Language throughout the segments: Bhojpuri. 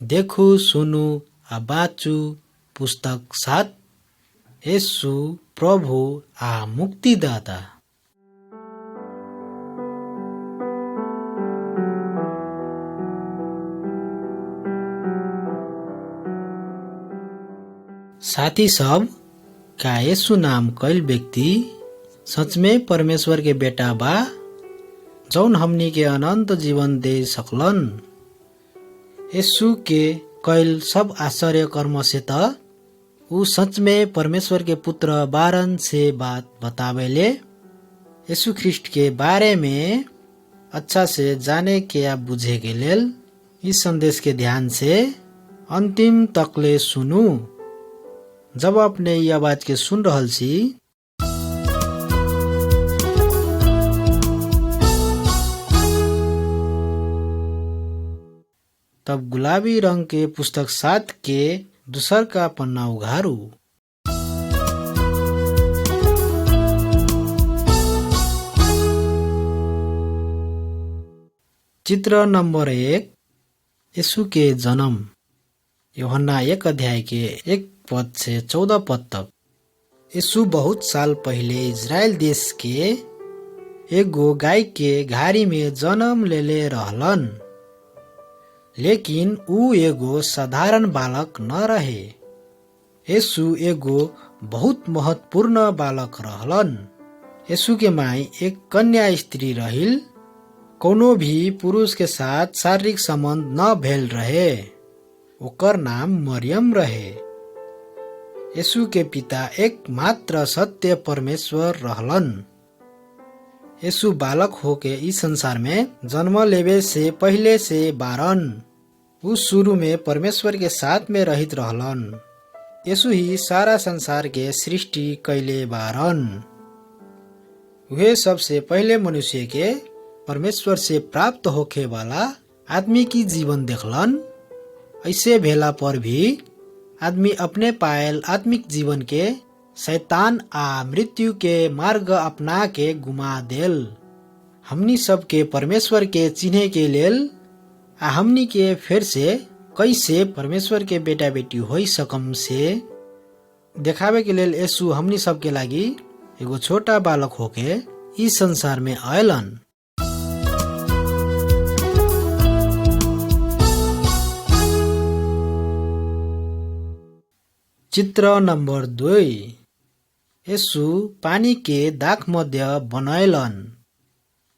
देखु सुनु आ बाँचु पुस्तक 7। यसु प्रभु आ मुक्तिदाता। साथी सब का यसु नाम कैल व्यक्ति सच में परमेश्वर के बेटा बा जौन हमनी के अनंत जीवन दे सकलन। यसु के कैल सब आश्चर्य कर्म से त ऊ सच में परमेश्वर के पुत्र बारन से बात बतावेले। यसु ख्रिस्ट के बारे में अच्छा से जाने के या बुझे के लेल इस संदेश के ध्यान से अंतिम तकले सुनु। जब अपने ये आवाज के सुन रहल छी तब गुलाबी रंग के पुस्तक 7 के दूसर का पन्ना उघारू। चित्र नंबर 1, यसु के जन्म। यूहन्ना 1 अध्याय के 1 पद से 14 पद तक। यसु बहुत साल पहिले इजरायल देश के एगो गाय के घारी में जन्म लेले रहलन, लेकिन ऊ एगो साधारण बालक न रहे। यसु एगो बहुत महत्वपूर्ण बालक रहलन। यसु के माई एक कन्या स्त्री रहिल। कोनो भी पुरुष के साथ शारीरिक संबंध न भेल रहे। ओकर नाम मरियम रहे। यसु के पिता एक मात्र सत्य परमेश्वर रहलन। यसु बालक होके इस संसार में जन्म लेवे से पहले से बारन ऊ शुरू में परमेश्वर के साथ में रहित रहलन। यसु ही सारा संसार के सृष्टि कैले बारन। वे सबसे पहले मनुष्य के परमेश्वर से प्राप्त होखे वाला आदमी की जीवन देखलन। ऐसे भेला पर भी आदमी अपने पायल आत्मिक जीवन के शैतान आ मृत्यु के मार्ग अपना के गुमा देल। हमनी सब के परमेश्वर के चिन्हे के लेल आ हमनी के फिर से कैसे परमेश्वर के बेटा बेटी होई सकम से देखावे के लेल यसु हमनी सब के लागी एगो छोटा बालक होके इस संसार में आयलन। चित्र नंबर 2, यसु पानी के दाख मध्य बनैलन।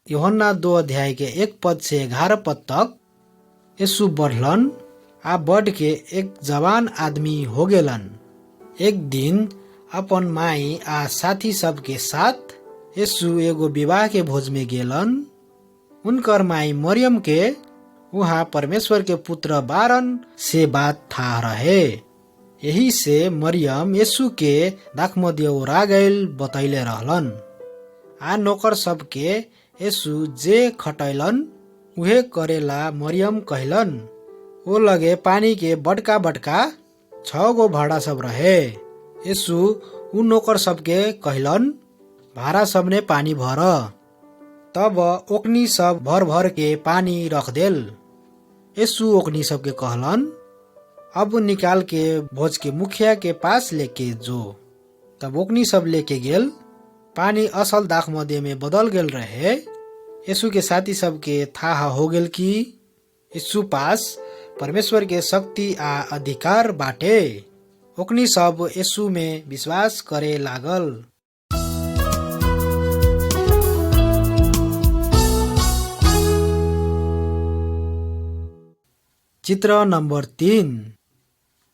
यूहन्ना 2 अध्याय के 1 पद से 11 पद तक। यसु बढ़लन आ बढ़ के एक जवान आदमी हो गेलन। एक दिन अपन माई आ साथी सब के साथ यसु एगो विवाह के भोज में गेलन। उनकर माई मरियम के वहाँ परमेश्वर के पुत्र बारन से बात था रहे। यही से मरियम यसु के दाखमध्य ओरा गैल बतैले रहलन। आ नौकर सब के यसु जे खटैलन उहे करेला मरियम कहलन। ओ लगे पानी के बड़का बड़का 6 गो भाड़ा सब रहे। यसु उ नौकर सब के कहलन, भाड़ा सब ने पानी भर। तब ओकनी सब भर भर के पानी रख देल। यसु ओकनी सब के कहलन, अब निकाल के भोज के मुखिया के पास लेके जो। तब ओकनी सब लेके गेल। पानी असल दाख मध्य में बदल गेल रहे। यसु के साथी सब के था हो गेल कि यसु पास परमेश्वर के शक्ति आ अधिकार बाटे। ओकनी सब यसु में विश्वास करे लागल। चित्र नंबर 3,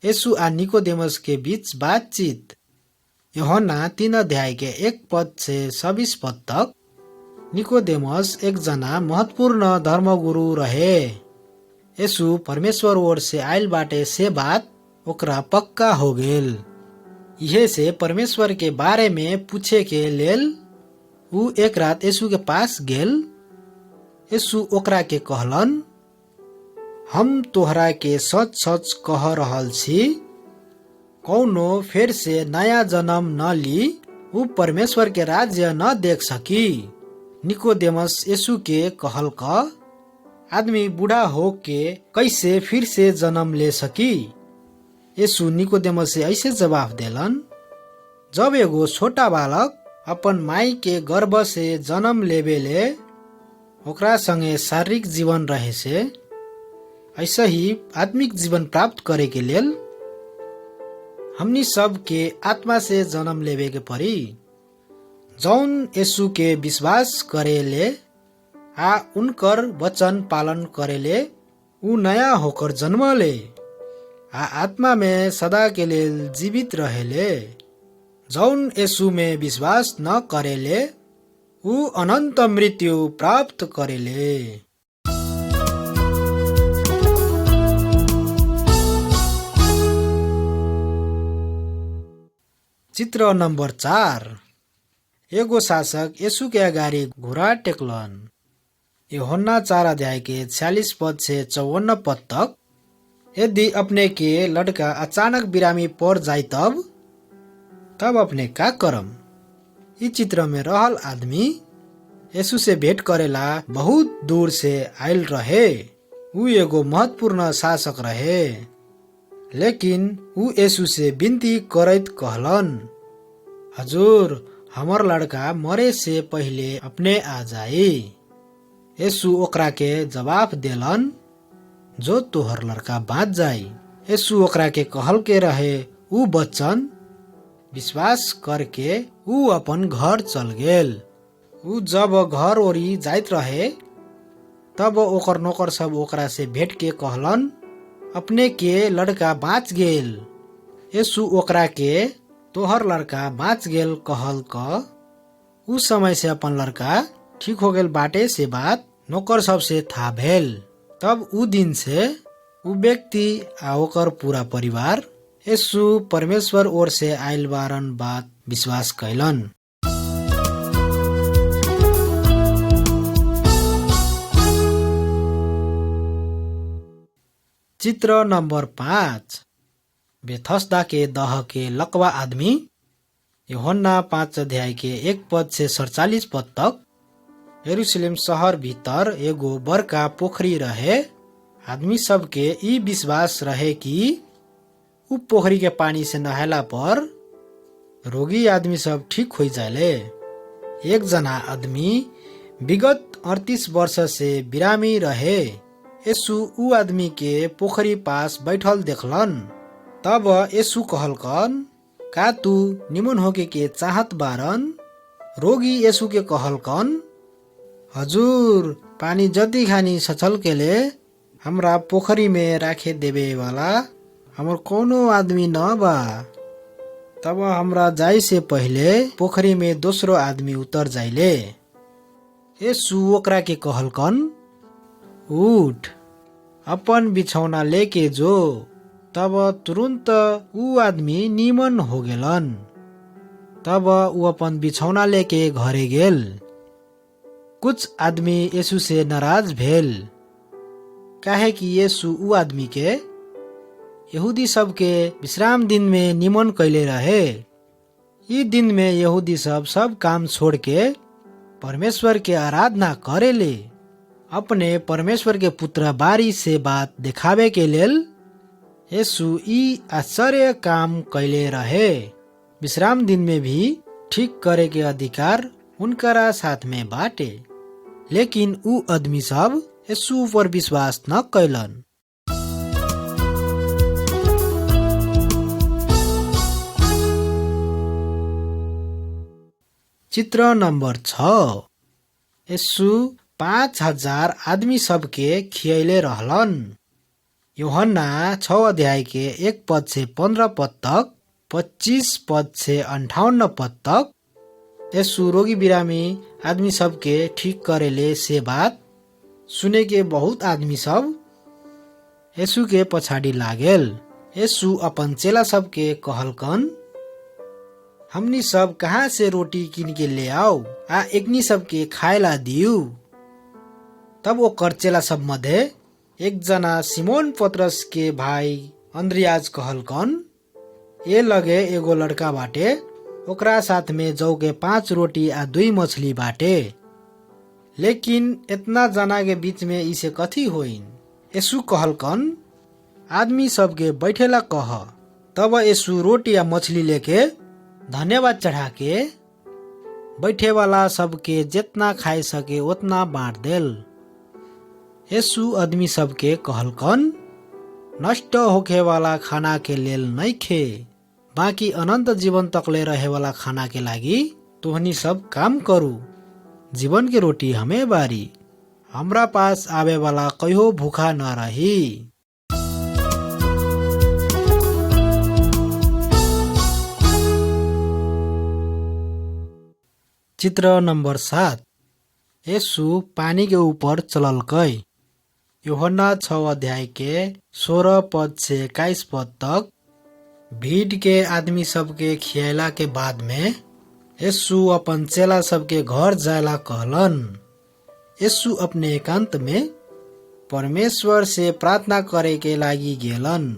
यसु आ निकोदेमस के बीच बातचीत। यूहन्ना 3 अध्याय के 1 पद से 26 पद तक। निकोदेमस एक जना महत्वपूर्ण धर्मगुरु रहे। यसु परमेश्वर ओर से आयल बाटे से बात ओकरा पक्का हो गेल। यहे से परमेश्वर के बारे में पूछे के लेल ऊ एक रात यसु के पास गेल। यसु ओकरा के कहलन, हम तोहरा के सच सच कह रहल छी, कौनो फिर से नया जन्म न ली ऊ परमेश्वर के राज्य न देख सकी। निकोदेमस यसु के कहल क आदमी बूढ़ा हो के कैसे फिर से जन्म ले सकी? यीशु निकोदेमस से ऐसे जवाब देलन, जब एगो छोटा बालक अपन माई के गर्भ से जन्म लेवेले ओकरा संगे शारीरिक जीवन रहे से, ऐसे ही आत्मिक जीवन प्राप्त करे के लेल हमनी सब के आत्मा से जन्म लेवे के परी। जौन यीशु के विश्वास करेले आ उनकर वचन पालन करेले ऊ नया होकर जन्मले आ आत्मा में सदा के लेल जीवित रहेले। जौन यीशु में विश्वास न करेले ऊ अनंत मृत्यु प्राप्त करेले। चित्र नंबर 4। एगो शासक यीशु के अगाडि घुरा टेकलन। यूहन्ना 4 अध्याय के 46 पद से 54 पद तक। यदि अपने के लड़का अचानक बिरामी पड़ जाए तब अपने का करम? ई चित्र में रहल आदमी यीशु से भेंट करेला बहुत दूर से आयल रहे। ऊ एगो महत्वपूर्ण शासक रहे, लेकिन ऊ यीशु से विनती करैत कहलन, हजुर हमर लड़का मरे से पहिले अपने आ जाए। यीशु ओकरा के जवाब देलन, जो तोहर लड़का बाँच जाए। यीशु ओकरा के कहल के रहे ऊ वचन विश्वास करके ऊ अपन घर चल गेल। ऊ जब घर ओरी जाइत रहे तब ओकर नौकर सब ओकरा से भेंट के कहलन, अपने के लड़का बाँच गेल। यीशु ओकरा के तोहर लड़का बाँच गेल कहल क ऊ समय से अपन लड़का ठीक हो गेल बाटे से बात नौकर सब से था भेल। तब ऊ दिन से ऊ व्यक्ति आ ओकर पूरा परिवार यीशु परमेश्वर ओर से आइल बारन बात विश्वास कैलन। चित्र नंबर 5। बेथस्दा के दह के लकवा आदमी। यूहन्ना 5 अध्याय के 1 पद से 47 पद तक। यरूशलेम शहर भीतर एगो बड़का पोखरी रहे। आदमी सब के ई विश्वास रहे कि ऊ पोखरी के पानी से नहायला पर रोगी आदमी सब ठीक हो जाले। एक जना आदमी विगत 38 वर्ष से बिरामी रहे। यीशु ऊ आदमी के पोखरी पास बैठल देखलन। तब यीशु कहलकन, का तू निमन होके के चाहत बारन? रोगी यीशु के कहलकन, हजुर पानी जति खानी सचल के ले हमरा पोखरी में राखे देवे वाला हमर कोनो आदमी न बा। तब हमरा जाए से पहिले पोखरी में दोसरो आदमी उतर जाइले। यीशु ओकरा के कहलकन, उठ अपन बिछौना लेके जो। तब तुरंत ऊ आदमी निमन हो गेलन। तब ऊ अपन बिछौना लेके घरे गेल। कुछ आदमी यीशु से नाराज भेल, काहे कि यीशु ऊ आदमी के यहूदी सब के विश्राम दिन में निमन कैले रहे। ई दिन में यहूदी सब काम छोड़ के परमेश्वर के आराधना करेले। अपने परमेश्वर के पुत्र बारी से बात दिखावे के लेल यीशु ई आश्चर्य काम कैले रहे। विश्राम दिन में भी ठीक करे के अधिकार उनकरा साथ में बाटे, लेकिन ऊ आदमी सब यीशु पर विश्वास न कैलन। चित्र नंबर 6। यीशु 5000 आदमी सबके खियैले रहलन। यूहन्ना 6 अध्याय के 1 पद से 15 पद तक, 25 पद से 58 पद तक। यीशु रोगी बिरामी आदमी सबके ठीक करेले से बात सुने के बहुत आदमी सब यीशु के पछाडि लागेल। यीशु अपन चेला सबके कहलकन, हमनी सब कहाँ से रोटी किन के ले आओ आ एकनी सबके खाएला दियू। तब ओकर चेला सब मध्य एक जना सिमोन पतरस के भाई अंद्रियाज कहलकन, ए लगे एगो लड़का बाटे, ओकरा साथ में जौ के 5 रोटी आ 2 मछली बाटे, लेकिन इतना जना के बीच में इसे कथी होइन। यीशु कहलकन आदमी सबके बैठेला कह। तब यीशु रोटी या मछली लेके धन्यवाद चढ़ा के बैठे वाला सबके जितना खाए सके उतना बांट देल। यीशु आदमी सबके कहलकन नष्ट होखे वाला खाना के लेल नहीं खे, बाकी अनंत जीवन तकले रहे वाला खाना के लागी तोहनी सब काम करू। जीवन के रोटी हमें बारी, हमरा पास आवे वाला कहियो भूखा न रही। चित्र नंबर 7। यीशु पानी के ऊपर चलल कई। यूहन्ना 6 अध्याय के 16 पद से 21 पद तक भीड़ के आदमी सबके खियाला के बाद में यीशु अपन चेला सबके घर जायला कहलन। यीशु अपने एकांत में परमेश्वर से प्रार्थना करे के लागी गेलन।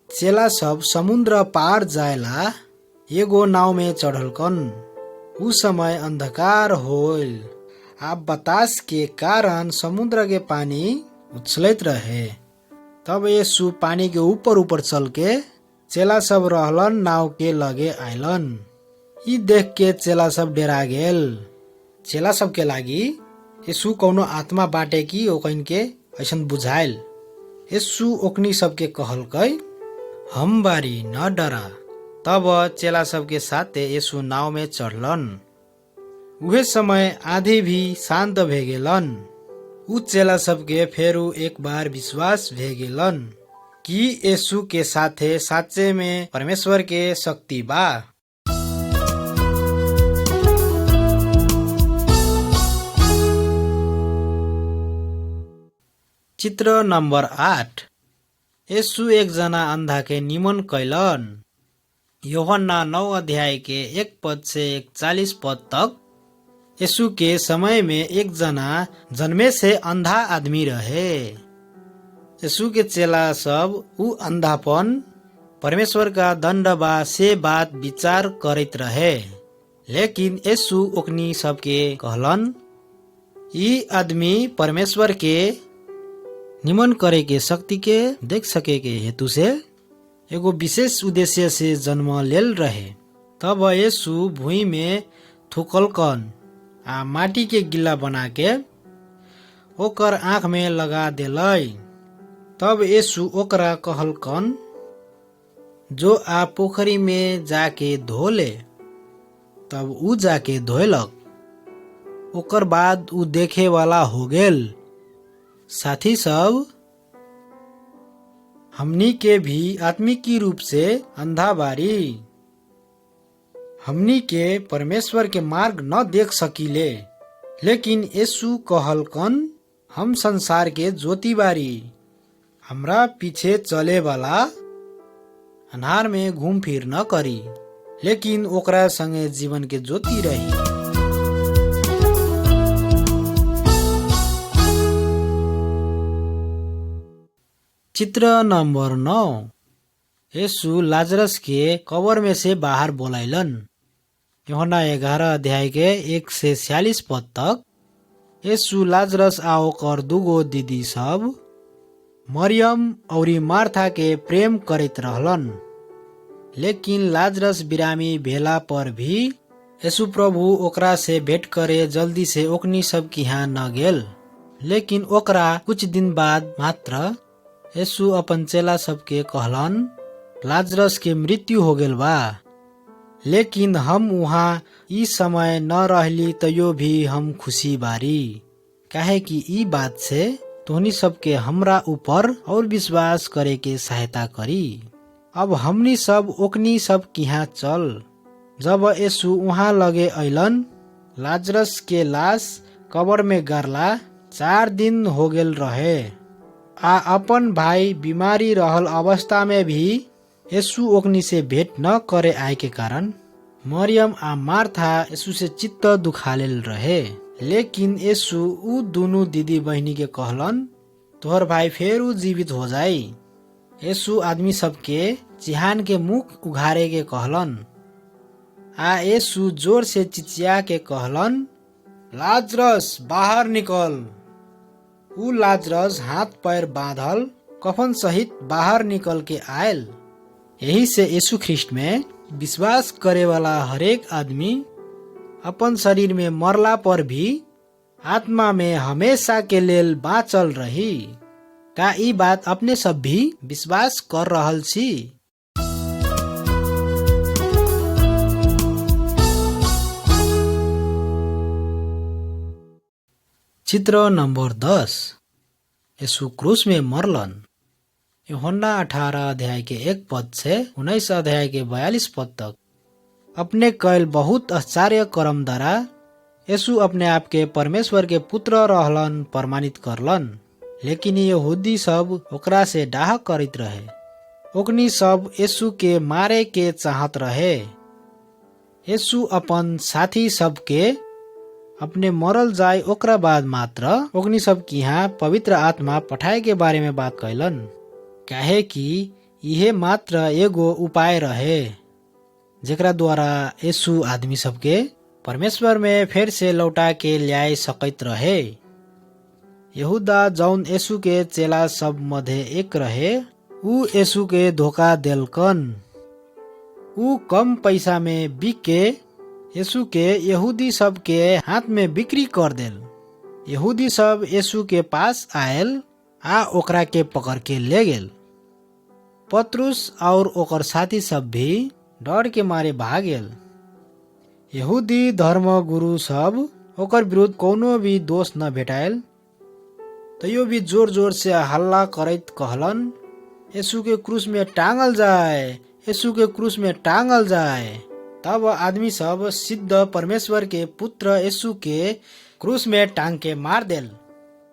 चेला सब समुद्र पार जायला एगो नाव में चढ़लकन। उस समय अंधकार होल, आ बतास के कारण समुद्र के पानी उछलत रहे। तब यीशु पानी के ऊपर ऊपर चल के चेला सब रहलन नाव के लगे आयलन। ई देख के चेला सब डेरा गेल। चेला सब के लागी यीशु कौनो आत्मा बाटे की ओकन के ऐसन बुझाइल। यीशु ओकनी सबके कहलकै हम बारी न डरा। तब चेला सबके साथे यीशु नाव में चढ़लन। उहे समय आधी भी शांत भे गेलन। उ चेला सबके फेरू एक बार विश्वास भे गेलन कि यीशु के साथे साचे में परमेश्वर के शक्ति बा। चित्र नंबर 8। यीशु एक जना अंधा के निमन कैलन। यूहन्ना 9 अध्याय के 1 पद से 41 पद तक यीशु के समय में एक जना जन्मे से अंधा आदमी रहे। यीशु के चेला सब उ अंधापन परमेश्वर का दंड बा से बात विचार करत रहे। लेकिन यीशु ओकनी सबके कहलन ई आदमी परमेश्वर के निमन करे के शक्ति के देख सके के हेतु से एगो विशेष उद्देश्य से जन्म लेल रहे। तब यीशु भूमि में थूकलकन आ माटी के गिला बना के ओकर आँख में लगा देलै। तब यीशु ओकरा कहलकन जो आ पोखरी में जाके धो ले। तब उ जाके धोलक। ओकर बाद उ देखे वाला हो गेल। साथी सब हमनी के भी आत्मिकी रूप से अंधा बारी। हमनी के परमेश्वर के मार्ग न देख सकीले, लेकिन यीशु कहलकन हम संसार के ज्योति बारी। हमरा पीछे चले वाला अन्हार में घूम फिर न करी, लेकिन ओकरा संगे जीवन के ज्योति रही। चित्र नंबर 9। यीशु लाजरस के कब्र में से बाहर बोलाइलन। यूहन्ना 11 अध्याय के 1 से 46 पद तक यीशु लाजरस आ ओकर दुगो दीदी सब मरियम और मार्था के प्रेम करत रहलन। लेकिन लाजरस बिरामी भेला पर भी यीशु प्रभु ओकरा से भेंट करे जल्दी से ओकनी सब की यहाँ न गेल। लेकिन ओकरा कुछ दिन बाद मात्र यीशु अपन चेला सबके कहलन लाजरस के मृत्यु हो गेल बा, लेकिन हम वहाँ ई समय न रहली तयो भी हम खुशी बारी, काहे कि ई बात से तोहनी सबके हमरा ऊपर और विश्वास करे के सहायता करी। अब हमनी सब ओकनी सब किहाँ चल। जब यीशु वहाँ लगे अइलन, लाजरस के लाश कब्र में गारला 4 दिन हो गेल रहे। आ अपन भाई बीमारी रहल अवस्था में भी यीशु ओकनी से भेंट न करे आए के कारण मरियम आ मार्था यीशु से चित्त दुखालेल रहे। लेकिन यीशु उ दोनों दीदी बहनी के कहलन तोहर भाई फेर जीवित हो जाई। यीशु आदमी सबके चिहान के मुख उघारे के कहलन। आ यीशु जोर से चिचिया के कहलन लाजरस बाहर निकल। ऊ लाजरस हाथ पैर बांधल कफन सहित बाहर निकल के आयल। यही से यीशु ख्रिस्ट में विश्वास करे वाला हरेक आदमी अपन शरीर में मरला पर भी आत्मा में हमेशा के लेल बाँचल रही। का ई बात अपने सब भी विश्वास कर रहल छी? चित्र नंबर 10। यीशु क्रूस में मरलन। यूहन्ना 18 अध्याय के 1 पद से 19 अध्याय के 42 पद तक। अपने कैल बहुत आश्चर्य कर्म द्वारा यीशु अपने आप के परमेश्वर के पुत्र रहलन प्रमाणित करलन। लेकिन यहूदी सब ओकरा से डाह करित रहे। ओकनी सब यीशु के मारे के चाहत रहे। यीशु अपन साथी सब के अपने मरल जाए ओकरा बाद मात्र ओकनी सब की यहाँ पवित्र आत्मा पठाए के बारे में बात कैलन। काहे कि यह मात्र एगो उपाय रहे जेकरा द्वारा यीशु आदमी सबके परमेश्वर में फिर से लौटा के ल्याए सकैत रहे। यहूदा जौन यीशु के चेला सब मध्य एक रहे, ऊ यीशु के धोखा देलकन। ऊ कम पैसा में बिक के यीशु के यहूदी सब के हाथ में बिक्री कर देल। यहूदी सब यीशु के पास आयल आ ओकरा के पकड़ के ले गेल। पतरुस और ओकर साथी सब भी डर के मारे भाग गेल। यहूदी धर्म गुरु सब ओकर विरुद्ध कोनो भी दोष न भेटायल। तैयो भी जोर जोर से हल्ला करैत कहलन, यीशु के क्रूस में टांगल जाए, यीशु के क्रूस में टांगल जाए। तब आदमी सब सिद्ध परमेश्वर के पुत्र यीशु के क्रूस में टांग के मार देल।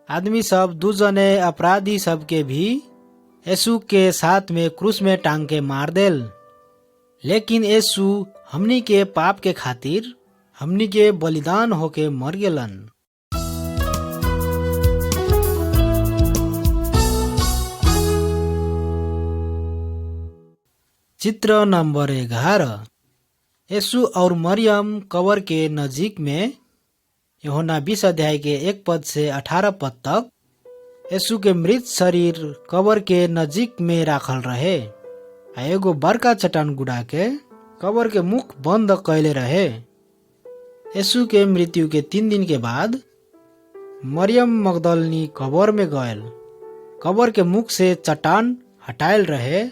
आदमी सब दूजने अपराधी सब के भी यीशु के साथ में क्रूस में टांग के मार देल। लेकिन यीशु हमनी के पाप के खातिर हमनी के बलिदान होके मर गेलन। चित्र नंबर 11। यीशु और मरियम कब्र के नजीक में। यूहन्ना 20 अध्याय के 1 पद से 18 पद तक। यीशु के मृत शरीर कब्र के नजीक में राखल रहे। एगो बड़का चट्टान गुड़ा के कब्र के मुख बंद कैले रहे। यीशु के मृत्यु के 3 दिन के बाद मरियम मगदलनी कब्र में गयल। कब्र के मुख से चट्टान हटायल रहे।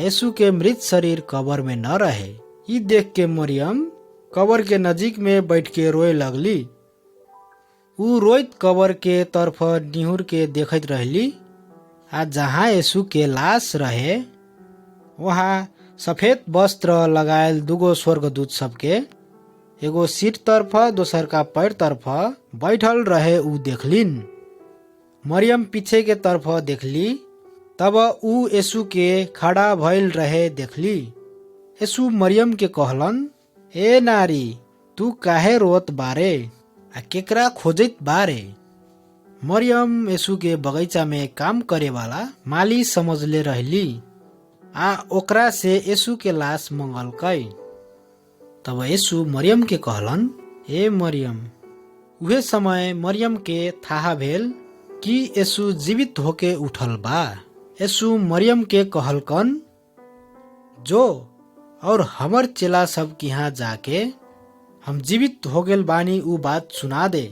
यीशु के मृत शरीर कब्र में न रहे। ई देख के मरियम कब्र के नजीक में बैठ के रोए लगली। ऊ रोइत कब्र के तरफ निहुर के देखत रहली। आ जहाँ यीशु के लाश रहे वहाँ सफेद वस्त्र लगायल दुगो स्वर्गदूत सबके एगो सिर तरफ दोसर का पैर तरफ बैठल रहे ऊ देखलिन। मरियम पीछे के तरफ देखली। तब ऊ यीशु के खड़ा भइल रहे देखली। यीशु मरियम के कहलन, ए नारी, तू काहे रोत बारे? आ केकरा खोजत बारे? मरियम यीशु के बगैचा में काम करे वाला माली समझले रहली। आ ओकरा से यीशु के लाश मंगलकै। तब यीशु मरियम के कहलन, ए मरियम। उहे समय मरियम के थाहा भेल कि यीशु जीवित होके उठल बा। यीशु मरियम के कहलकन, जो और हमर चेला सब के यहाँ जाके हम जीवित हो गेल बानी ऊ बात सुना दे।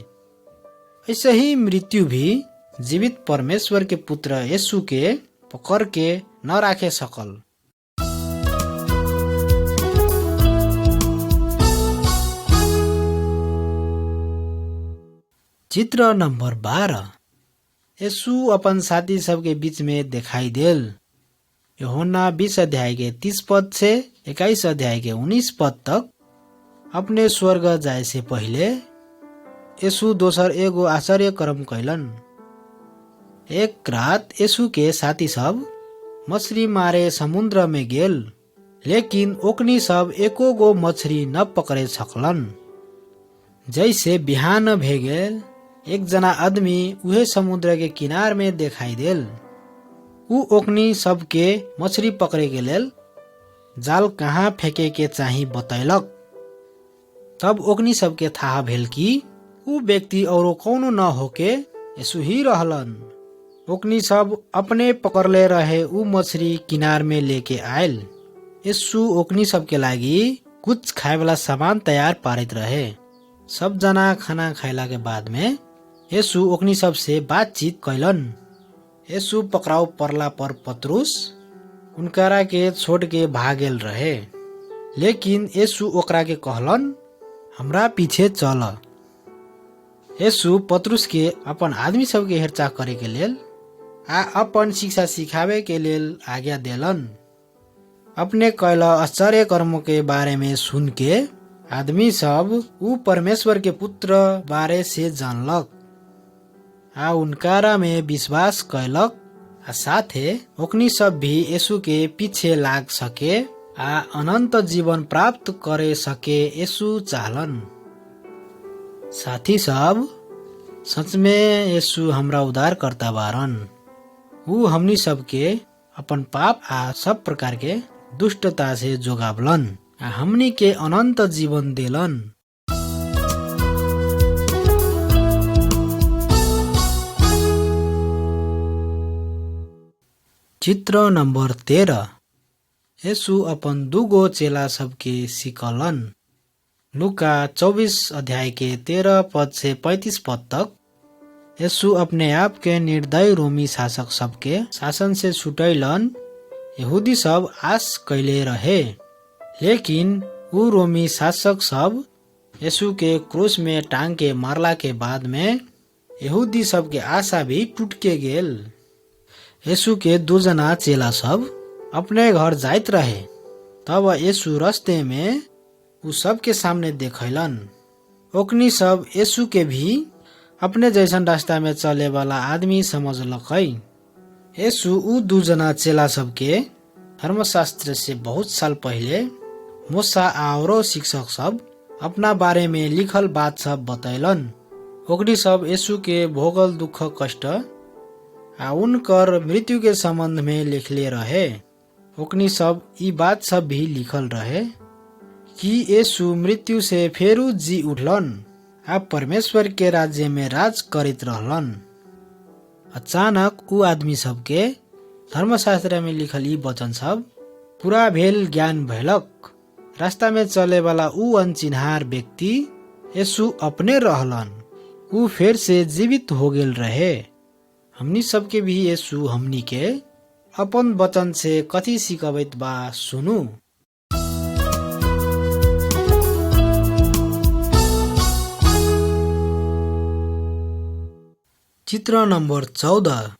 ऐसे ही मृत्यु भी जीवित परमेश्वर के पुत्र यीशु के पकड़ के न राखे सकल। चित्र नंबर 12। यीशु अपन साथी सबके बीच में दिखाई देल। यूहन्ना 20 अध्याय के 30 पद से 21 अध्याय के 19 पद तक। अपने स्वर्ग जाए से पहले यीशु दोसर एगो आश्चर्य कर्म कैलन। एक रात यीशु के साथी सब मछली मारे समुद्र में गेल, लेकिन ओकनी सब एको गो मछली न पकड़े सकलन। जैसे बिहान भे गेल, एक जना आदमी उहे समुद्र के किनार में दिखाई देल। ऊ ओकनी सब के मछली पकड़े के लेल जाल कहाँ फेंके के चाही बतैलक। तब ओकनी सब के थाहा भेल कि ऊ व्यक्ति औरो कौनो न होके यीशु ही रहलन। ओकनी सब अपने पकड़ले रहे ऊ मछली किनार में लेके आयल। यीशु ओकनी सब के लागी कुछ खाए वाला सामान तैयार पारित रहे। सब जना खाना खाइला के बाद में यीशु ओकनी सब से बातचीत कैलन। यीशु पकड़ाव पड़ला पर पतरुस उनकरा के छोड़ के भागेल रहे, लेकिन यीशु ओकरा के कहलन, हमरा पीछे चल। यीशु पतरुस के अपन आदमी सब के हेरचाह करे के लेल आ अपन शिक्षा सिखावे के लेल आज्ञा देलन। अपने कैल आश्चर्य कर्म के बारे में सुन के आदमी सब ऊ परमेश्वर के पुत्र बारे से जानलक आ उनकारा में विश्वास कैलक आ साथे ओकनी सब भी यीशु के पीछे लाग सके आ अनंत जीवन प्राप्त करे सके यीशु चाहलन। साथी सब, सच में यीशु हमरा उद्धार करता बारन। ऊ हमनी सबके अपन पाप आ सब प्रकार के दुष्टता से जोगावलन आ हमनी के अनंत जीवन देलन। चित्र नंबर 13। यीशु अपन दुगो चेला सबके सिकलन। लुका 24 अध्याय के 13 पद से 35 पद तक यीशु अपने आप के निर्दयी रोमी शासक सबके शासन से छुटैलन। यहूदी सब आस कैले रहे, लेकिन ऊ रोमी शासक सब यीशु के क्रूस में टांग के मारला के बाद में यहूदी सब के आशा भी टूट के गेल। यीशु के 2 जना चेला सब अपने घर जाइत रहे। तब यीशु रास्ते में ऊ सब के सामने देखैलन। ओकनी सब यीशु के भी अपने जैसन रास्ता में चले वाला आदमी समझलकै। यीशु ऊ 2 जना चेला सबके धर्मशास्त्र से बहुत साल पहले मूसा और शिक्षक सब अपना बारे में लिखल बात सब बतैलन। ओकनी सब यीशु के भोगल दुख कष्ट आ उनकर मृत्यु के संबंध में लिखले रहे। ओकनी सब ई बात सब भी लिखल रहे कि यीशु मृत्यु से फेरू जी उठलन आ परमेश्वर के राज्य में राज करित रहलन। अचानक ऊ आदमी सबके धर्मशास्त्र में लिखल ई वचन सब पूरा भेल ज्ञान भैलक। रास्ता में चले वाला ऊ अनचिन्हार व्यक्ति यीशु अपने रहलन। ऊ फिर से जीवित हो गेल रहे। हमनी सबके भी यीशु हमनी के अपन वचन से कथी सिखबैत बा सुनु। चित्र नंबर 14।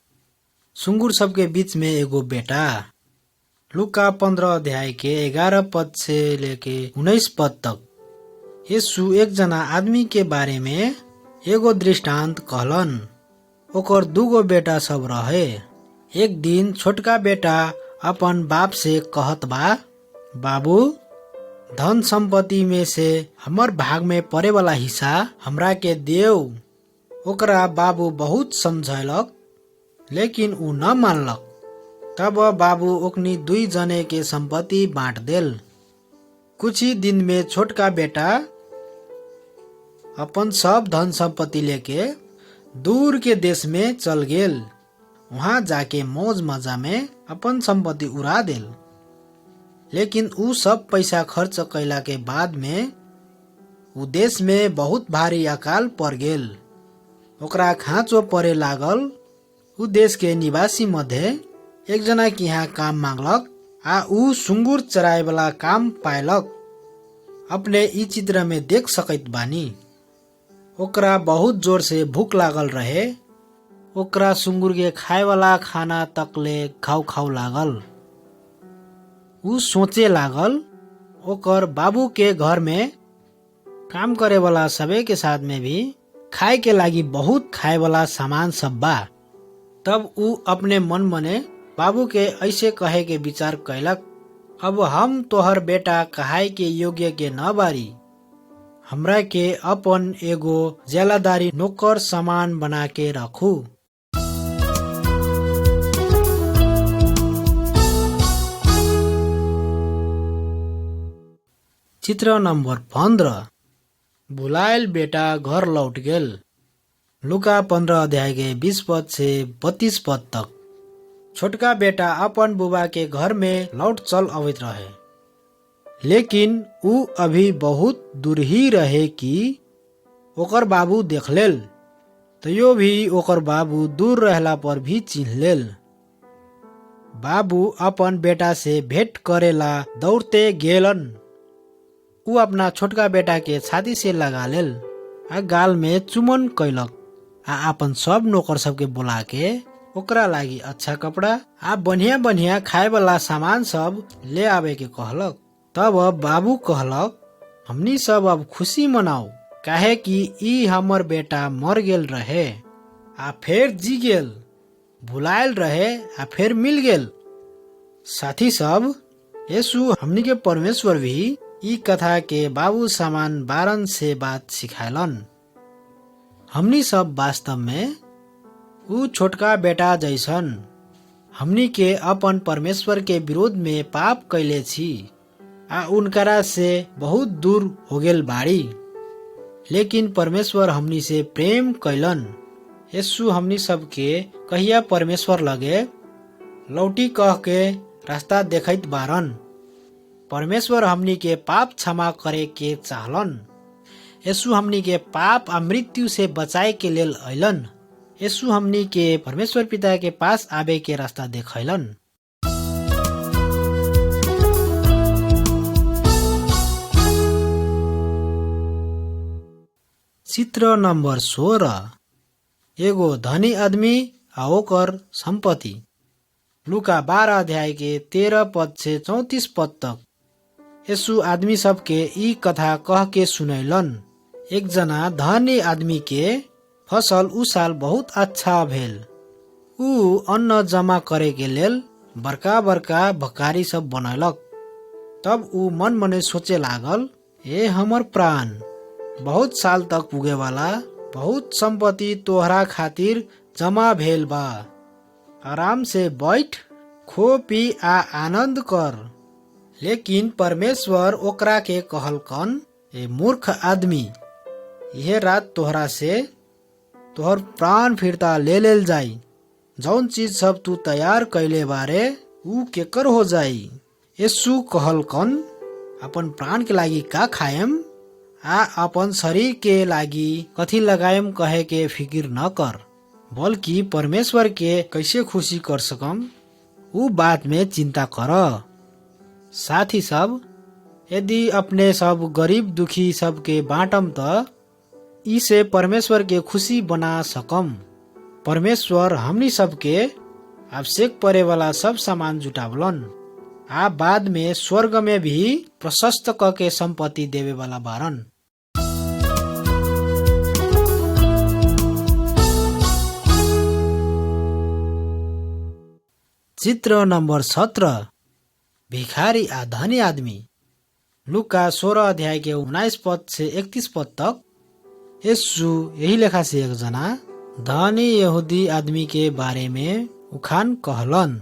सुंगुर सबके बीच में एगो बेटा। लुका 15 अध्याय के 11 पद से लेके 19 पद तक यीशु एक जना आदमी के बारे में एगो दृष्टांत कहलन। ओकर 2 बेटा सब रहे। एक दिन छोटका बेटा अपन बाप से कहत बा, बाबू, धन संपत्ति में से हमर भाग में पड़े वाला हिस्सा हमरा के देव। ओकरा बाबू बहुत समझैलक, लेकिन ऊ न मानलक। तब बाबू ओकनी 2 जने के संपत्ति बांट देल। कुछ ही दिन में छोटका बेटा अपन सब धन संपत्ति लेके दूर के देश में चल गेल। वहां जाके मौज मजा में अपन संपत्ति उड़ा देल। लेकिन ऊ सब पैसा खर्च कैला के बाद में ऊ देश में बहुत भारी अकाल पड़ गेल। ओकरा खाँचो परे लागल। ऊ देश के निवासी मध्य एक जना के यहाँ काम मांगलक आ ऊ सुंगुर चराए वाला काम पायलक। अपने ई चित्र में देख सकैत बानी। ओकरा बहुत जोर से भूख लागल रहे। ओकरा सुंगुर के खाए वाला खाना तकले खाउ खाउ लागल। ऊ सोचे लागल, ओकर बाबू के घर में काम करे वाला सबे के साथ में भी खाए के लागी बहुत खाए वाला सामान सब बा। तब ऊ अपने मन मने बाबू के ऐसे कहे के विचार कैलक, अब हम तोहर बेटा कहाई के योग्य के न बारी। हमरा के अपन एगो जेलादारी नौकर सामान बना के रखू। चित्र नंबर 15। भुलायल बेटा घर लौट गेल। लुका 15 अध्याय के 20 पद से 32 पद तक। छोटका बेटा अपन बुबा के घर में लौट चल अवैत रहे, लेकिन ऊ अभी बहुत दूर ही रहे कि ओकर बाबू देख लेल। तैयो भी ओकर बाबू दूर रहला पर भी चिन्ह लेल। बाबू अपन बेटा से भेंट करेला दौड़ते गेलन। ऊ अपना छोटका बेटा के छाती से लगा लेल आ गाल में चुमन कैलक आ अपन सब नौकर सबके बोला के ओकरा लागी अच्छा कपड़ा आ बढ़िया बढ़िया खाए वाला सामान सब ले आवे के कहलक। तब बाबू कहलक, हमनी सब अब खुशी मनाओ, काहे कि ई हमर बेटा मर गेल रहे आ फिर जी गेल, भुलायल रहे आ फिर मिल गेल। साथी सब, यीशु हमनी के परमेश्वर भी ई कथा के बाबू समान बारन से बात सिखायलन। हमनी सब वास्तव में ऊ छोटका बेटा जैसन हमनी के अपन परमेश्वर के विरोध में पाप कैले छी आ उनकरा से बहुत दूर हो गेल बाड़ी। लेकिन परमेश्वर हमनी से प्रेम कैलन। यीशु हमनी सब के कहिया परमेश्वर लगे लौटी कह के रास्ता देखैत बारन। परमेश्वर हमनी के पाप क्षमा करे के चाहलन। यीशु हमनी के पाप आ मृत्यु से बचाए के लेल अइलन। यीशु हमनी के परमेश्वर पिता के पास आवे के रास्ता देखैलन। चित्र नंबर 16। एगो धनी आदमी आ ओकर संपत्ति। लुका 12 अध्याय के 13 पद से 34 पद तक। यीशु आदमी सब के ई कथा कह के सुनैलन। एक जना धनी आदमी के फसल उ साल बहुत अच्छा भेल। ऊ अन्न जमा करे के लेल बड़का बड़का भकारी सब बनैलक। तब ऊ मन मने सोचे लागल, ए हमर प्राण, बहुत साल तक पुगे वाला बहुत संपत्ति तोहरा खातिर जमा भेल बा। आराम से बैठ, खो पी आ आनंद कर। लेकिन परमेश्वर ओकरा के कहलकन, ए मूर्ख आदमी, यह रात तोहरा से तोहर प्राण फिरता ले लेल जाई। जौन चीज सब तू तैयार कैले बारे ऊ केकर हो जाई। यीशु कहलकन, अपन प्राण के लागी का खाएम आ अपन शरीर के लागी कथी लगाएम कहे के फिकिर न कर, बल्कि परमेश्वर के कैसे खुशी कर सकम ऊ बात में चिंता कर। साथी सब, यदि अपने सब गरीब दुखी सब के बाँटम त इसे परमेश्वर के खुशी बना सकम। परमेश्वर हमनी सब के आवश्यक परे वाला सब सामान जुटावलन आ बाद में स्वर्ग में भी प्रशस्त क के संपत्ति देवे वाला बारन। चित्र नंबर 17। भिखारी आ धनी आदमी। लुका 16 अध्याय के 19 पद से 31 पद तक। यीशु यही लेखा से एक जना धनी यहूदी आदमी के बारे में उखान कहलन।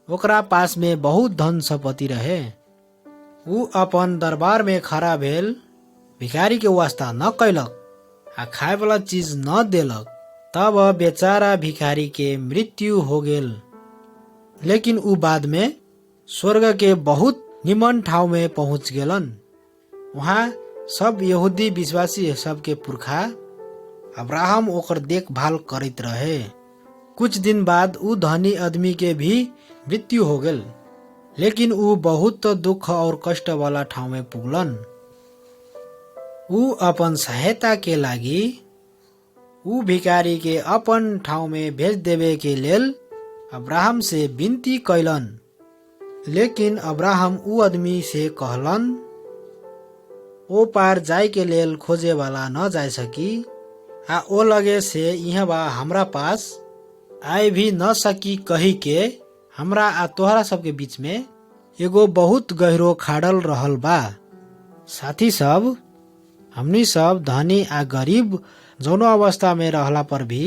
ओकरा पास में बहुत धन संपत्ति रहे। ऊ अपन दरबार में खड़ा भेल, भिखारी के वास्ता न कैलक आ खाए वाला चीज न देलक। तब बेचारा भिखारी के मृत्यु हो गेल। लेकिन ऊ बाद में स्वर्ग के बहुत निमन ठाउँ में पहुँच गेलन। वहाँ सब यहूदी विश्वासी सबके पुरखा अब्राहम ओकर देखभाल करत रहे। कुछ दिन बाद ऊ धनी आदमी के भी मृत्यु हो गेल। लेकिन ऊ बहुत दुख और कष्ट वाला ठाउँ में पुगलन। ऊ अपन सहायता के लागी ऊ भिखारी के अपन ठाउँ में भेज देवे के लेल अब्राहम से विनती कैलन। लेकिन अब्राहम ऊ आदमी से कहलन, ओ पार जाय के लेल खोजे वाला न जाय सकी आ ओ लगे से यहाँ बा हमरा पास आए भी न सकी कही के हमरा आ तोहरा सबके बीच में एगो बहुत गहरो खाड़ल रहल बा। साथी सब, हमनी सब धनी आ गरीब जौनो अवस्था में रहला पर भी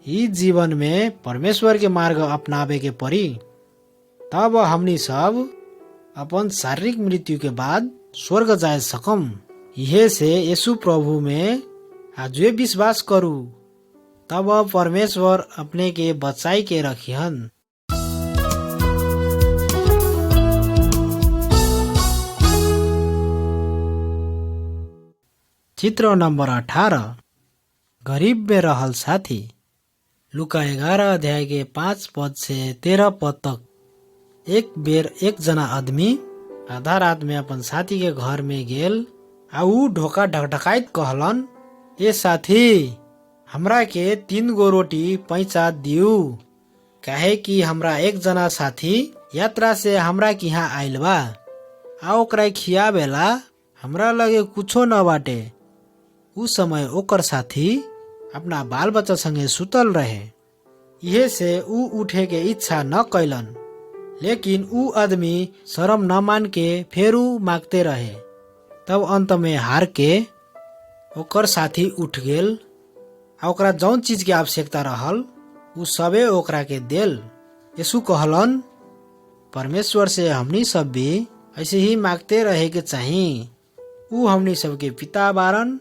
ई जीवन में परमेश्वर के मार्ग अपनावे के पड़ी। तब हमनी सब अपन शारीरिक मृत्यु के बाद स्वर्ग जाए सकम। यह से यीशु प्रभु में आज विश्वास करू, तब परमेश्वर अपने के बचाई के रखिहन। चित्र नंबर 18, गरीब में रहल साथी। लुका 11 अध्याय के 5 पद से 13 पद तक। एक बेर एक जना आदमी आधा रात में अपन साथी के घर में गेल, आ ऊ ढोका ढकढकाइत कहलन, ए साथी, हमरा के 3 गो रोटी पैसा दियो, काहे कि हमरा एक जना साथी यात्रा से हमरा के यहाँ आइल बा, आ ओकरा खियावेला हमरा लगे कुछो न बाटे। उस समय ओकर साथी अपना बाल बच्चा संगे सुतल रहे। यह से ऊ उठे के इच्छा न कैलन, लेकिन ऊ आदमी शरम न मान के फेरू मांगते रहे। तब अंत में हार के ओकर साथी उठ गेल, आ ओकरा जौन चीज के आवश्यकता रहल ऊ सबे ओकरा के देल। यीशु कहलन, परमेश्वर से हमनी सब भी ऐसे ही मांगते रहे के चाहिए। ऊ हमनी सबके पिता बारन,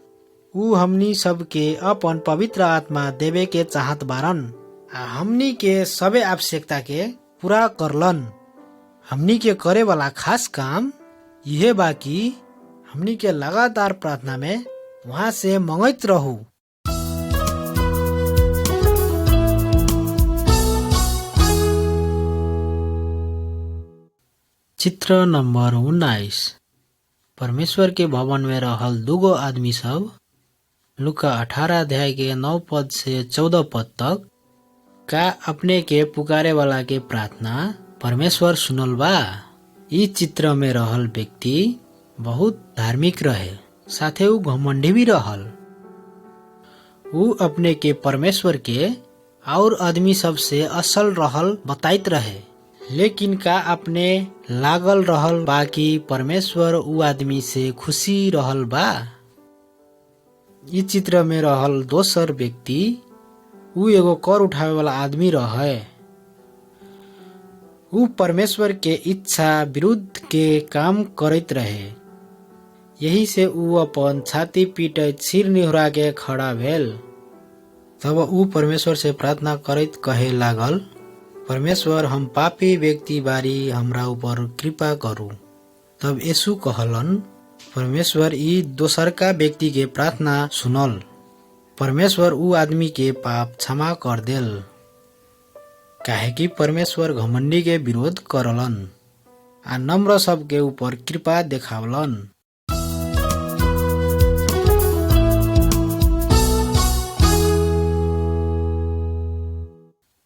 ऊ हमनी सबके अपन पवित्र आत्मा देवे के चाहत बारन, आ हमनी के सबे आवश्यकता के पूरा करलन। हमनी के करे वाला खास काम यह बा कि हमनी के लगातार प्रार्थना में वहाँ से मंगैत रहू। चित्र नंबर 19, परमेश्वर के भवन में रहल 2 गो आदमी सब। लुका 18 अध्याय के 9 पद से 14 पद तक। का अपने के पुकारे वाला के प्रार्थना परमेश्वर सुनल बा? इस चित्र में रहल व्यक्ति बहुत धार्मिक रहे, साथे ऊ घमंडी भी रहल। ऊ अपने के परमेश्वर के और आदमी सब से असल रहल बताइत रहे, लेकिन का अपने लागल रहल बा कि परमेश्वर ऊ आदमी से खुशी रहल बा? इस चित्र में रहल दोसर व्यक्ति ऊ एगो कर उठावे वाला आदमी रहे। ऊ परमेश्वर के इच्छा विरुद्ध के काम करैत रहे। यही से ऊ अपन छाती पीटैत सिर निहुरा के खड़ा भेल। तब ऊ परमेश्वर से प्रार्थना करैत कहे लागल, परमेश्वर, हम पापी व्यक्ति बारी, हमरा ऊपर कृपा करू। तब यीशु कहलन, परमेश्वर ई दोसरका व्यक्ति के प्रार्थना सुनल। परमेश्वर ऊ आदमी के पाप क्षमा कर देल, काहे कि परमेश्वर घमंडी के विरोध करलन आ नम्र सब के ऊपर कृपा देखावलन।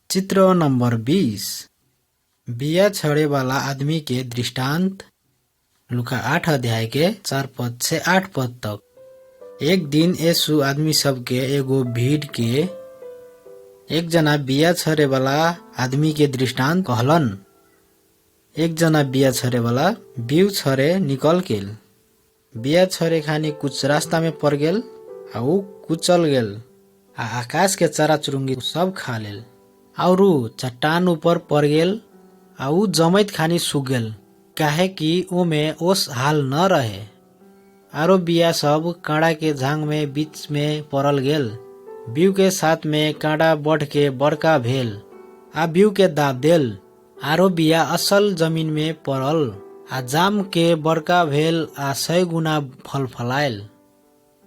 चित्र नंबर 20, बिया छड़े वाला आदमी के दृष्टांत। लुका 8 अध्याय के 4 पद से 8 पद तक। एक दिन यीशु आदमी सब के एगो भीड़ के एक जना बिया छरे वाला आदमी के दृष्टांत कहलन। एक जना बिया छरे वाला बिउ छरे निकल गेल। बिया छरे खानी कुछ रास्ता में पड़ गेल, आ ऊ कुचल गेल, आ आकाश के चरा चुरुंगी सब खा लेल। और ऊ चट्टान ऊपर पड़ गेल, आ ऊ जमैत खानी सूख गेल, काहे कि ओमे ओस हाल न रहे। आरो बिया सब काँडा के झांग में बीच में पड़ल गेल। बिउ के साथ में काँडा बढ़ के बड़का भेल, आ बिउ के दाब देल। आरो बिया असल जमीन में पड़ल, आ जाम के बड़का भेल, आ 100 गुना फल फलायल।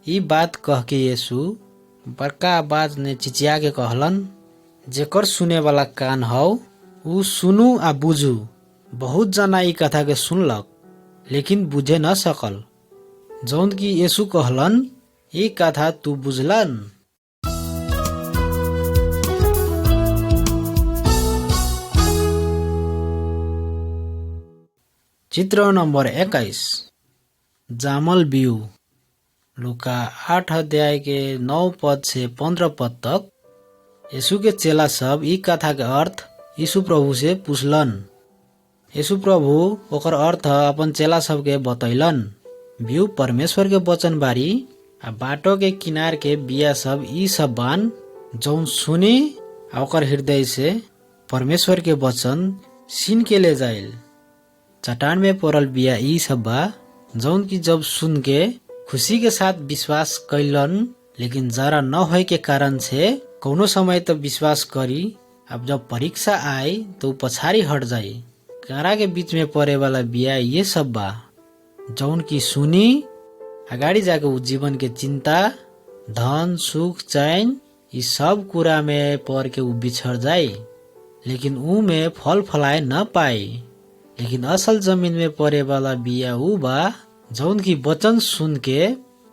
ई बात कह के यीशु बड़का आवाज ने चिचिया के कहलन, जेकर सुने वाला कान हौ ऊ सुनू आ बुझू। बहुत जना ई कथा के सुनलक, लेकिन बुझे न सकल। जौन की यीशु कहलन, ई कथा तू बुझलन। चित्र नंबर 21, जामल बिउ। लुका 8 अध्याय के 9 पद से 15 पद तक। यीशु के चेला सब ई कथा के अर्थ यीशु प्रभु से पूछलन। यीशु प्रभु ओकर अर्थ अपन चेला सब के बतैलन। बिउ परमेश्वर के वचन बारी, आ बाटो के किनार के बिया सब ई सब बान, जौन सुनी आ ओकर हृदय से परमेश्वर के वचन सीन के ले जाइल। चट्टान में पड़ल बिया ई सब बा, जौन की जब सुन के खुशी के साथ विश्वास कैलन, लेकिन जरा न होए के कारण से कौनो समय तो विश्वास करी, अब जब परीक्षा आए तो पछाड़ी हट जाई। कारा के बीच में पड़े वाला बिया ये सब बा जौन की सुनी अगाडि जाके उ जीवन के चिंता, धन, सुख, चैन ये सब कुरा में पड़ के उ बिछड़ जाए, लेकिन ऊ में फल फलाए न पाए। लेकिन असल जमीन में पड़े वाला बिया ऊ बा जौन की वचन सुन के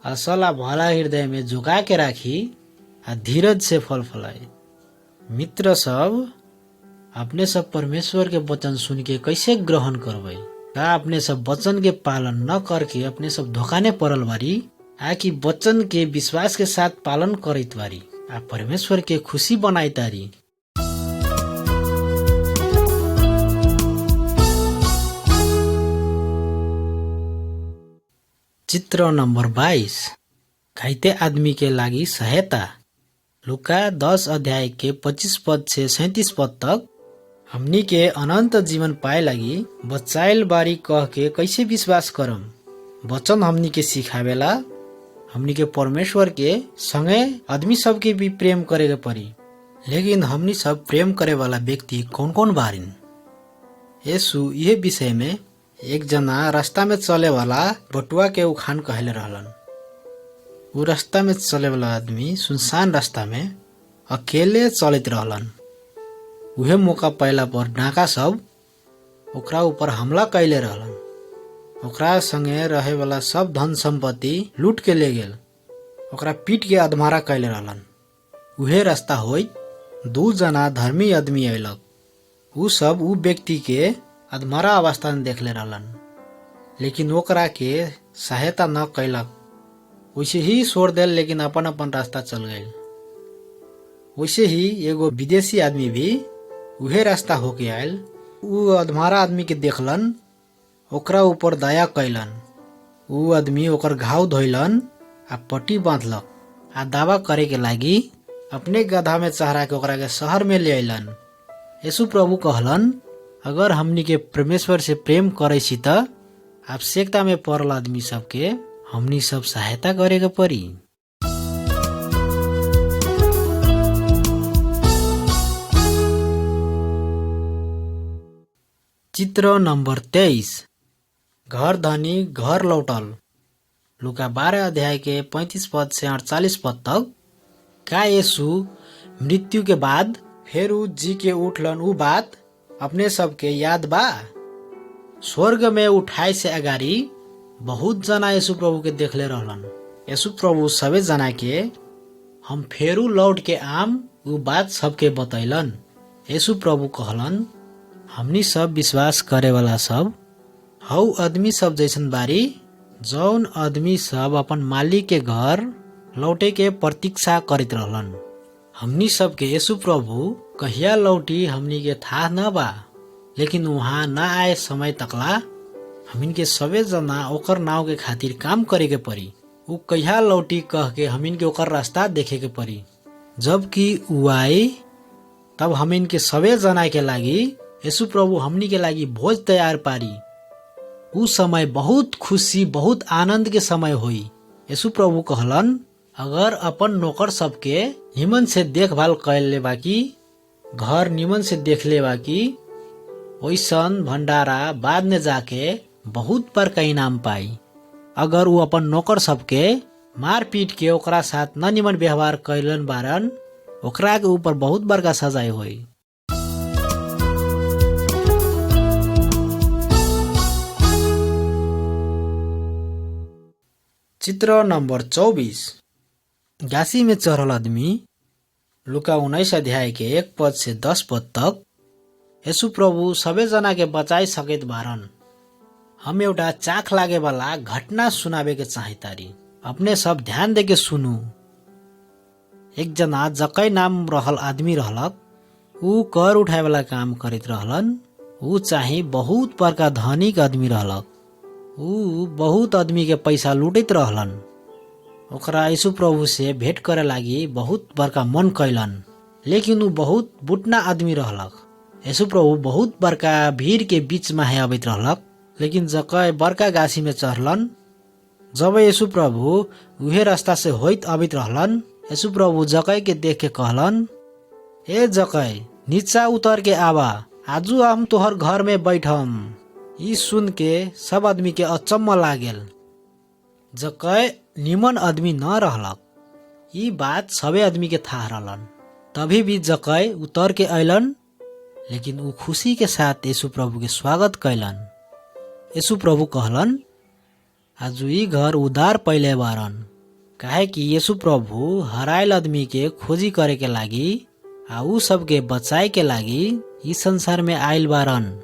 असल आ भला हृदय में झुका के राखी आ धीरज से फल फलाए। मित्र सब, अपने सब परमेश्वर के वचन सुन के कैसे ग्रहण करबे? का अपने सब वचन के पालन न करके अपने सब धोखाने पड़ल बारी, आकि वचन के विश्वास के साथ पालन करत बारी आ परमेश्वर के खुशी बनाई तारी? चित्र नंबर 22, घाइते आदमी के लागि सहायता। लुका 10 अध्याय के 25 पद से 37 पद तक हमनी के अनंत जीवन पाए लगी बचाइल बारी कह के कैसे विश्वास करम? वचन हमनी के सिखावेला हमनी के परमेश्वर के संगे आदमी सब के भी प्रेम करे के परी। लेकिन हमनी सब प्रेम करे वाला व्यक्ति कौन कौन बारिन? यीशु यह विषय में एक जना रास्ता में चले वाला बटुआ के उखान कहले रहलन। वो रास्ता में चले वाला आदमी सुनसान रास्ता में अकेले चलित रहलन। उहे मौका पाइला पर डाका सब ओकरा ऊपर हमला कैले रहलन। ओकरा संगे रहे वाला सब धन संपत्ति लूट के ले गेल, ओकरा पीट के अधमारा कैले रहलन। उहे रास्ता होई 2 जना धर्मी आदमी अयलक। उ सब उ व्यक्ति के अधमरा अवस्था में देखले रहलन, लेकिन ओकरा के सहायता न कैलक। वैसे ही छोड़ देल, लेकिन अपन अपन रास्ता चल गए। वैसे ही एगो विदेशी आदमी भी उहे रास्ता होके आयल। उ अधमरा आदमी के देखलन, ओकरा ऊपर दया कैलन। उ आदमी ओकर घाव धोइलन आ पट्टी बांधलक आ दावा करे के लागी अपने गधा में चढ़ा के ओकरा के शहर में ले अइलन। यीशु प्रभु कहलन, अगर हमनी के परमेश्वर से प्रेम करे छी त आवश्यकता में पड़ल आदमी सबके हमनी सब सहायता करे के परी। चित्र नंबर 23, घर धनी घर लौटल। लुका 12 अध्याय के 35 पद से 48 पद तक का यीशु मृत्यु के बाद फेर जी के उठलन उ बात अपने सबके याद बा? स्वर्ग में उठाए से अगाडि बहुत जना यीशु प्रभु के देखले रहलन। यीशु प्रभु सबे जना के हम फेरू लौट के आम उ बात सबके बतैलन। यीशु प्रभु कहलन, हमनी सब विश्वास करे वाला सब हौ आदमी सब जैसन बारी जौन आदमी सब अपन मालिक के घर लौटे के प्रतीक्षा करत रहलन। हमनी सब के यीशु प्रभु कहिया लौटी हमनी के था न बा, लेकिन वहाँ न आए समय तकला हमिन के सबे जना ओकर नाव के खातिर काम करे के परी। उ कहिया लौटी कह के हमिन के ओकर रास्ता देखे के परी। जबकि उ आए तब हमिन के सबे जना के लागी यीशु प्रभु हमनी के लागी भोज तैयार पारी। उ समय बहुत खुशी बहुत आनंद के समय होई। यीशु प्रभु कहलन, अगर अपन नौकर सबके निमन से देखभाल कर ले बाकी, घर निमन से देख ले बाकी, वैसन भंडारा बाद में जाके बहुत बड़का इनाम पाई। अगर वो अपन नौकर सबके मार पीट के ओकरा साथ न निमन व्यवहार कैलन बारन, ओकरा के ऊपर बहुत बड़का सजाए होई। चित्र नंबर 24, गासी में चढ़ल आदमी। लुका 19 अध्याय के 1 पद से 10 पद तक यीशु प्रभु सबे जना के बचाई सकेत बारन। हम एउटा चाख लागे वाला घटना सुनावे के चाहतारी, अपने सब ध्यान दे के सुनू। एक जना जकै नाम रहल आदमी रहलक। ऊ कर उठाए वाला काम करित रहलन। ऊ चाहिँ बहुत बड़का धनिक आदमी रहलक। ऊ बहुत आदमी के पैसा लूटित रहलन। ओकरा यीशु प्रभु से भेंट करे लागी बहुत बड़का मन कैलन, लेकिन ऊ बहुत बुटना आदमी रहलक। यीशु प्रभु बहुत बड़का भीड़ के बीच में आवित रहलक, लेकिन जकै बड़का गासी में चढ़लन। जब यीशु प्रभु उहे रास्ता से होइत अबित रहलन, यीशु प्रभु जकै के देख के कहलन, ए जकै नीचा उतर के आवा, आजू हम तोहर घर में बैठम। ई सुन के सब आदमी के अचम्म लागेल। जकै निमन आदमी न रहलक। ई बात सबे आदमी के थाह रहलन। तभी भी जकै उतर के अइलन, लेकिन ऊ खुशी के साथ यीशु प्रभु के स्वागत कैलन। यीशु प्रभु कहलन, आज ई घर उद्धार पहिले बारन, काहे कि यीशु प्रभु हरायल आदमी के खोजी करे के लागी आ ऊ सबके बचाए के लागी ई संसार में आइल बारन।